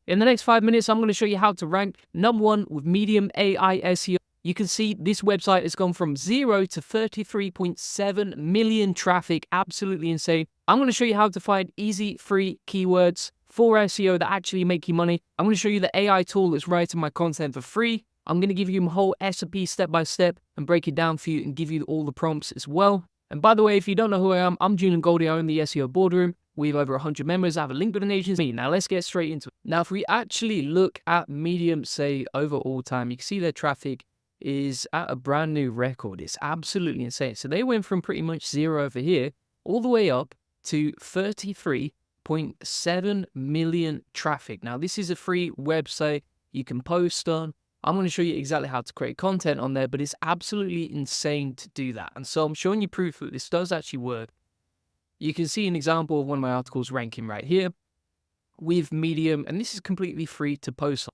In the next 5 minutes, I'm going to show you how to rank #1 with Medium AI SEO. You can see this website has gone from 0 to 33.7 million traffic. Absolutely insane. I'm going to show you how to find easy, free keywords for SEO that actually make you money. I'm going to show you the AI tool that's writing my content for free. I'm going to give you my whole recipe step by step and break it down for you and give you all the prompts as well. And by the way, if you don't know who I am, I'm Julian Goldie. I own the SEO Boardroom. We have over 100 members. I have a link with an agency. Now let's get straight into it. Now, if we actually look at Medium, say over all time, you can see their traffic is at a brand new record. It's absolutely insane. So they went from pretty much 0 over here all the way up to 33.7 million traffic. Now, this is a free website you can post on. I'm going to show you exactly how to create content on there, but it's absolutely insane to do that. And so I'm showing you proof that this does actually work. You can see an example of one of my articles ranking right here with Medium, and this is completely free to post on.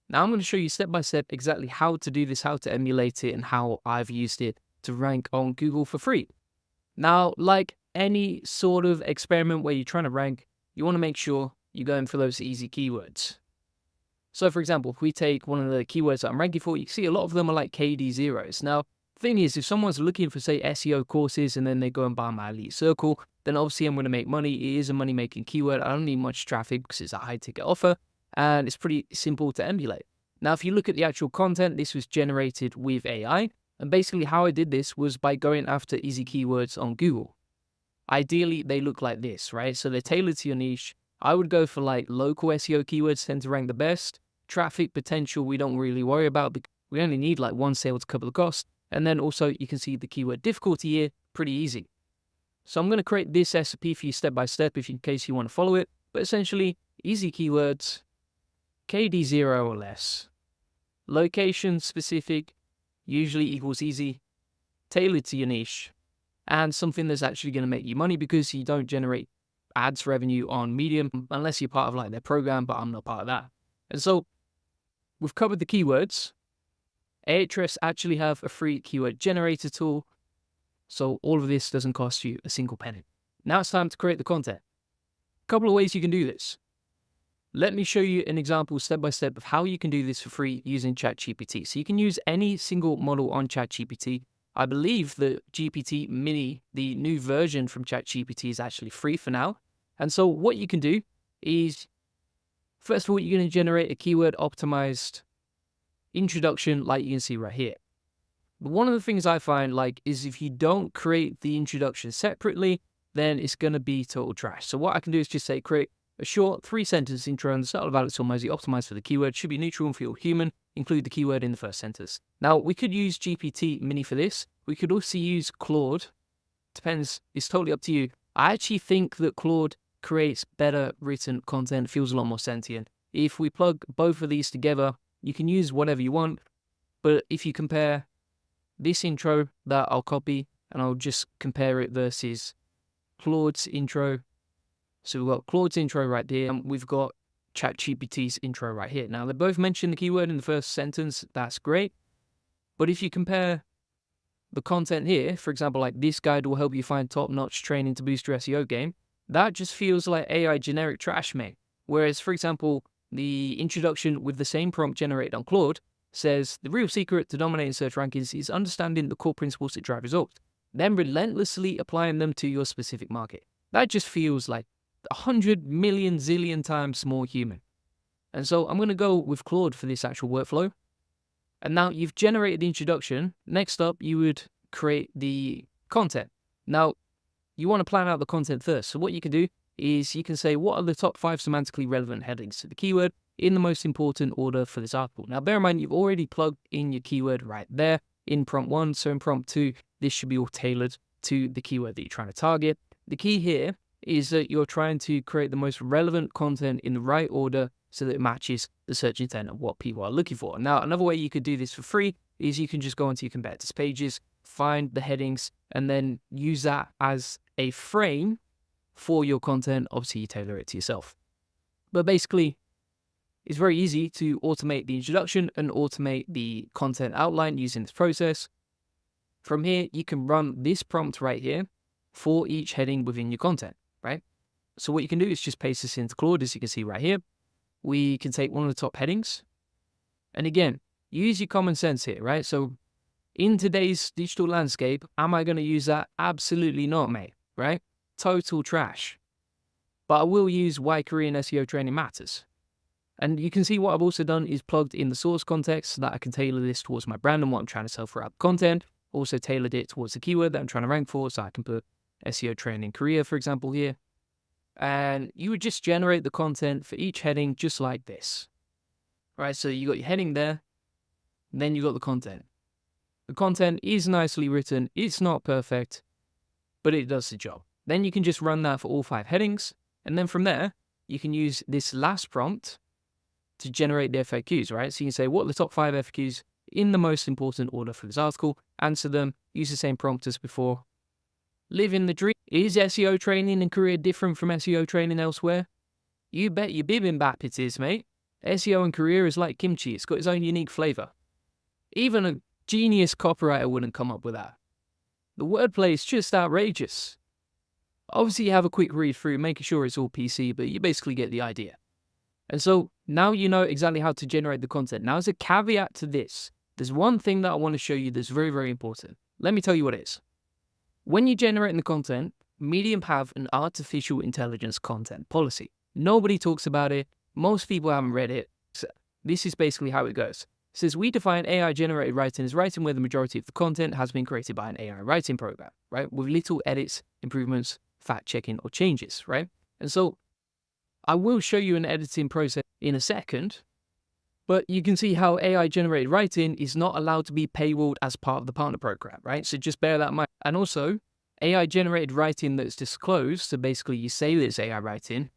Now I'm going to show you step by step exactly how to do this, how to emulate it, and how I've used it to rank on Google for free. Now, like any sort of experiment where you're trying to rank, you want to make sure you're going for those easy keywords. So for example, if we take one of the keywords that I'm ranking for, you can see a lot of them are like KD zeros. Now, the thing is, if someone's looking for, say, SEO courses and then they go and buy my elite circle, then obviously I'm going to make money. It is a money-making keyword. I don't need much traffic because it's a high-ticket offer, and it's pretty simple to emulate. Now, if you look at the actual content, this was generated with AI, and basically how I did this was by going after easy keywords on Google. Ideally, they look like this, right? So they're tailored to your niche. I would go for like local SEO keywords, tend to rank the best. Traffic potential, we don't really worry about because we only need like one sale to cover the cost. And then also you can see the keyword difficulty here, pretty easy. So I'm going to create this recipe for you step by step in case you want to follow it. But essentially, easy keywords, KD 0 or less. Location specific, usually equals easy. Tailored to your niche. And something that's actually going to make you money because you don't generate ads revenue on Medium unless you're part of like their program, but I'm not part of that. And so we've covered the keywords. Ahrefs actually have a free keyword generator tool. So all of this doesn't cost you a single penny. Now it's time to create the content. A couple of ways you can do this. Let me show you an example step by step of how you can do this for free using ChatGPT. So you can use any single model on ChatGPT. I believe the GPT Mini, the new version from ChatGPT, is actually free for now. And so what you can do is, first of all, you're going to generate a keyword optimized introduction like you can see right here. But one of the things I find is if you don't create the introduction separately, then it's going to be total trash. So what I can do is just say create a short 3-sentence intro on the style of Alex Hormozy, optimized for the keyword, should be neutral and feel human, include the keyword in the first sentence. Now, we could use GPT Mini for this. We could also use Claude. Depends, it's totally up to you. I actually think that Claude creates better written content, feels a lot more sentient. If we plug both of these together, you can use whatever you want, but if you compare this intro that I'll copy and I'll just compare it versus Claude's intro. So we've got Claude's intro right there, and we've got ChatGPT's intro right here. Now, they both mention the keyword in the first sentence. That's great. But if you compare the content here, for example, like this guide will help you find top-notch training to boost your SEO game, that just feels like AI generic trash, mate. Whereas, for example, the introduction with the same prompt generated on Claude says the real secret to dominating search rankings is understanding the core principles that drive results, then relentlessly applying them to your specific market. That just feels like 100 million zillion times more human. And so I'm going to go with Claude for this actual workflow. And now you've generated the introduction. Next up, you would create the content. Now, you want to plan out the content first. So what you can do is you can say, what are the top 5 semantically relevant headings to the keyword in the most important order for this article? Now, bear in mind, you've already plugged in your keyword right there in prompt 1. So in prompt 2, this should be all tailored to the keyword that you're trying to target. The key here is that you're trying to create the most relevant content in the right order so that it matches the search intent of what people are looking for. Now, another way you could do this for free is you can just go onto your competitors' pages, find the headings, and then use that as a frame for your content. Obviously, you tailor it to yourself. But basically, it's very easy to automate the introduction and automate the content outline using this process. From here, you can run this prompt right here for each heading within your content, right? So what you can do is just paste this into Claude, as you can see right here. we can take one of the top headings. And again, use your common sense here, right? So in today's digital landscape, am I going to use that? Absolutely not, mate, right? Total trash. But I will use why Korean SEO training matters. And you can see what I've also done is plugged in the source context so that I can tailor this towards my brand and what I'm trying to sell throughout the content. Also tailored it towards the keyword that I'm trying to rank for, so I can put SEO training Korea, for example, here. And you would just generate the content for each heading just like this. Right, so you got your heading there, then you got the content. The content is nicely written, it's not perfect, but it does the job. Then you can just run that for all 5 headings, and then from there, you can use this last prompt to generate the FAQs, right? So you can say, what are the top 5 FAQs in the most important order for this article? Answer them, use the same prompt as before. Live in the dream. Is SEO training in Korea different from SEO training elsewhere? You bet your bibimbap it is, mate. SEO in Korea is like kimchi. It's got its own unique flavor. Even a genius copywriter wouldn't come up with that. The wordplay is just outrageous. Obviously, you have a quick read through, making sure it's all PC, but you basically get the idea. And so now you know exactly how to generate the content. Now, as a caveat to this, there's one thing that I want to show you that's very, very important. Let me tell you what it is. When you're generating the content, Medium have an artificial intelligence content policy. Nobody talks about it. Most people haven't read it. So this is basically how it goes. It says, we define AI-generated writing as writing where the majority of the content has been created by an AI writing program, right? With little edits, improvements, fact-checking, or changes, right? And so I will show you an editing process in a second, but you can see how AI-generated writing is not allowed to be paywalled as part of the partner program, right? So just bear that in mind. And also, AI-generated writing that's disclosed, so basically you say that it's AI writing,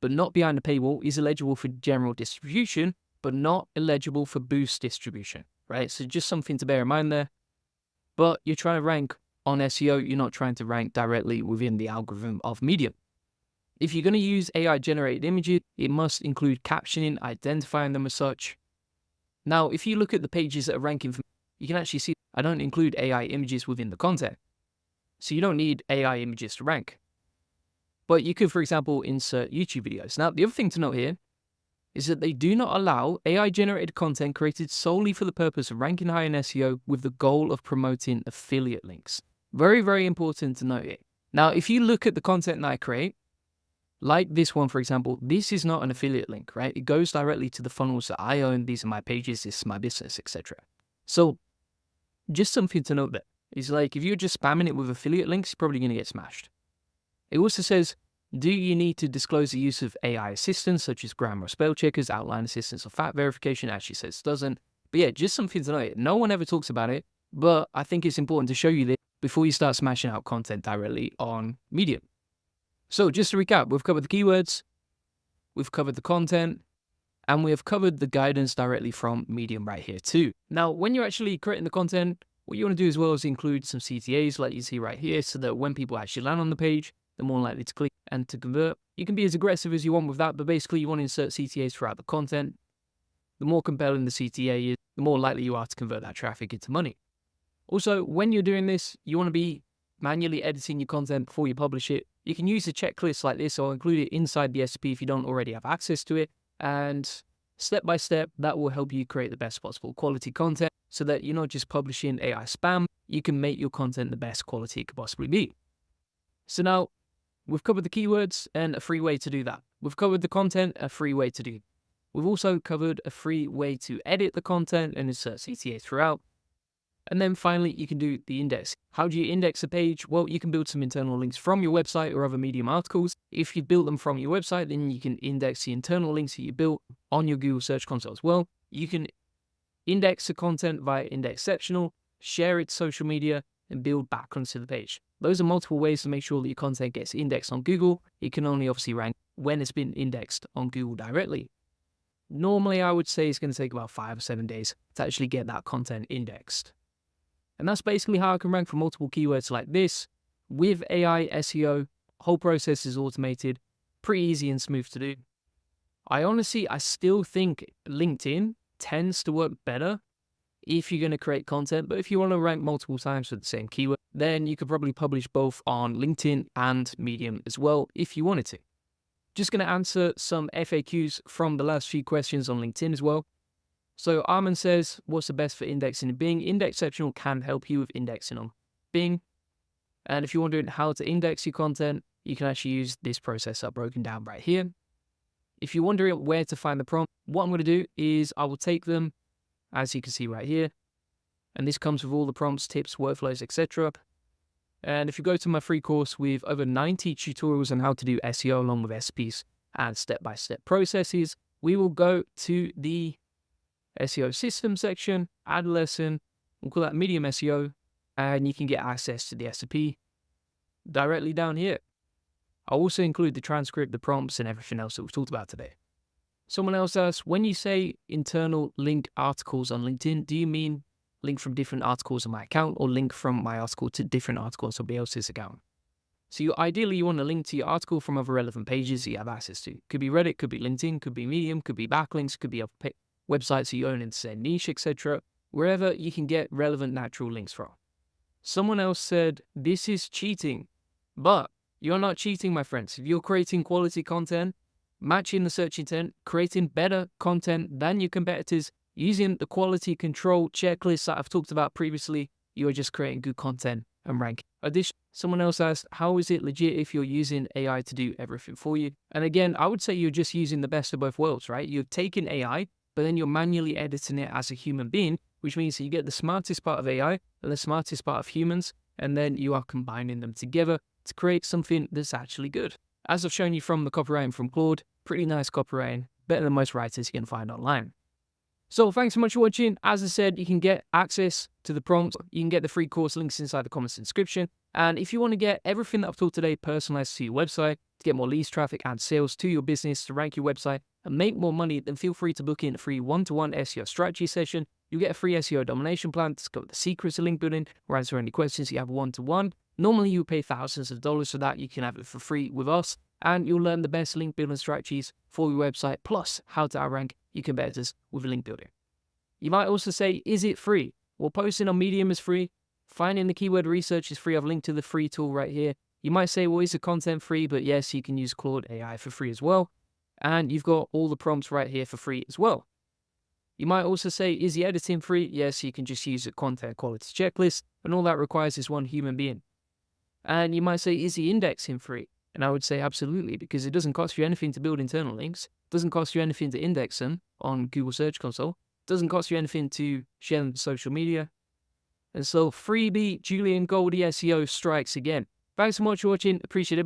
but not behind the paywall, is eligible for general distribution, but not eligible for boost distribution, right? So just something to bear in mind there. But you're trying to rank on SEO, you're not trying to rank directly within the algorithm of Medium. If you're going to use AI-generated images, it must include captioning, identifying them as such. Now, if you look at the pages that are ranking for, you can actually see I don't include AI images within the content. So you don't need AI images to rank. But you could, for example, insert YouTube videos. Now, the other thing to note here is that they do not allow AI-generated content created solely for the purpose of ranking high in SEO with the goal of promoting affiliate links. Very, very important to note it. Now, if you look at the content that I create, like this one, for example, this is not an affiliate link, right? It goes directly to the funnels that I own. These are my pages, this is my business, etc. So just something to note there is like, if you're just spamming it with affiliate links, you're probably going to get smashed. It also says, do you need to disclose the use of AI assistants such as grammar or spell checkers, outline assistants, or fact verification? Actually says it doesn't. But yeah, just something to note. No one ever talks about it, but I think it's important to show you this before you start smashing out content directly on Medium. So just to recap, we've covered the keywords, we've covered the content, and we have covered the guidance directly from Medium right here too. Now, when you're actually creating the content, what you want to do as well is include some CTAs like you see right here, so that when people actually land on the page, they're more likely to click and to convert. You can be as aggressive as you want with that, but basically you want to insert CTAs throughout the content. The more compelling the CTA is, the more likely you are to convert that traffic into money. Also, when you're doing this, you want to be manually editing your content before you publish it. You can use a checklist like this or include it inside the SOP if you don't already have access to it. And step by step, that will help you create the best possible quality content so that you're not just publishing AI spam. You can make your content the best quality it could possibly be. So now we've covered the keywords and a free way to do that. We've covered the content, a free way to do it. We've also covered a free way to edit the content and insert CTA throughout. And then finally, you can do the index. How do you index a page? Well, you can build some internal links from your website or other Medium articles. If you built them from your website, then you can index the internal links that you built on your Google Search Console as well. You can index the content via index sectional, share it to social media, and build backlinks to the page. Those are multiple ways to make sure that your content gets indexed on Google. It can only obviously rank when it's been indexed on Google directly. Normally, I would say it's going to take about 5 or 7 days to actually get that content indexed. And that's basically how I can rank for multiple keywords like this. With AI SEO, whole process is automated, pretty easy and smooth to do. I still think LinkedIn tends to work better if you're going to create content, but if you want to rank multiple times for the same keyword, then you could probably publish both on LinkedIn and Medium as well if you wanted to. Just going to answer some FAQs from the last few questions on LinkedIn as well. So Armin says, what's the best for indexing in Bing? Indexceptional can help you with indexing on Bing. And if you're wondering how to index your content, you can actually use this process I've broken down right here. If you're wondering where to find the prompt, what I'm going to do is I will take them, as you can see right here. And this comes with all the prompts, tips, workflows, etc. And if you go to my free course with over 90 tutorials on how to do SEO along with SPs and step-by-step processes, we will go to the SEO system section, add a lesson, we'll call that Medium SEO, and you can get access to the SOP directly down here. I'll also include the transcript, the prompts, and everything else that we've talked about today. Someone else asks, when you say internal link articles on LinkedIn, do you mean link from different articles on my account or link from my article to different articles on somebody else's account? So ideally, you want to link to your article from other relevant pages that you have access to. Could be Reddit, could be LinkedIn, could be Medium, could be backlinks, could be other websites that you own in the same niche, etc. Wherever you can get relevant natural links from. Someone else said, this is cheating. But you're not cheating, my friends. If you're creating quality content, matching the search intent, creating better content than your competitors, using the quality control checklists that I've talked about previously, you are just creating good content and ranking. Additionally, someone else asked, how is it legit if you're using AI to do everything for you? And again, I would say you're just using the best of both worlds, right? You're taking AI, but then you're manually editing it as a human being, which means that you get the smartest part of AI and the smartest part of humans, and then you are combining them together to create something that's actually good. As I've shown you from the copywriting from Claude, pretty nice copywriting, better than most writers you can find online. So thanks so much for watching. As I said, you can get access to the prompts. You can get the free course links inside the comments and description. And if you want to get everything that I've taught today personalized to your website, to get more leads, traffic, and sales to your business, to rank your website and make more money, then feel free to book in a free one-to-one SEO strategy session. You get a free SEO domination plan to discover the secrets of link building or answer any questions you have one-to-one. Normally, you pay thousands of dollars for that. You can have it for free with us, and you'll learn the best link building strategies for your website, plus how to outrank your competitors with link building. You might also say, is it free? Well, posting on Medium is free. Finding the keyword research is free. I've linked to the free tool right here. You might say, well, is the content free? But yes, you can use Claude AI for free as well. And you've got all the prompts right here for free as well. You might also say, is the editing free? Yes, you can just use a content quality checklist, and all that requires is one human being. And you might say, is the indexing free? And I would say absolutely, because it doesn't cost you anything to build internal links. It doesn't cost you anything to index them on Google Search Console. It doesn't cost you anything to share them to social media. And so freebie Julian Goldie SEO strikes again. Thanks so much for watching. Appreciate it. Bye.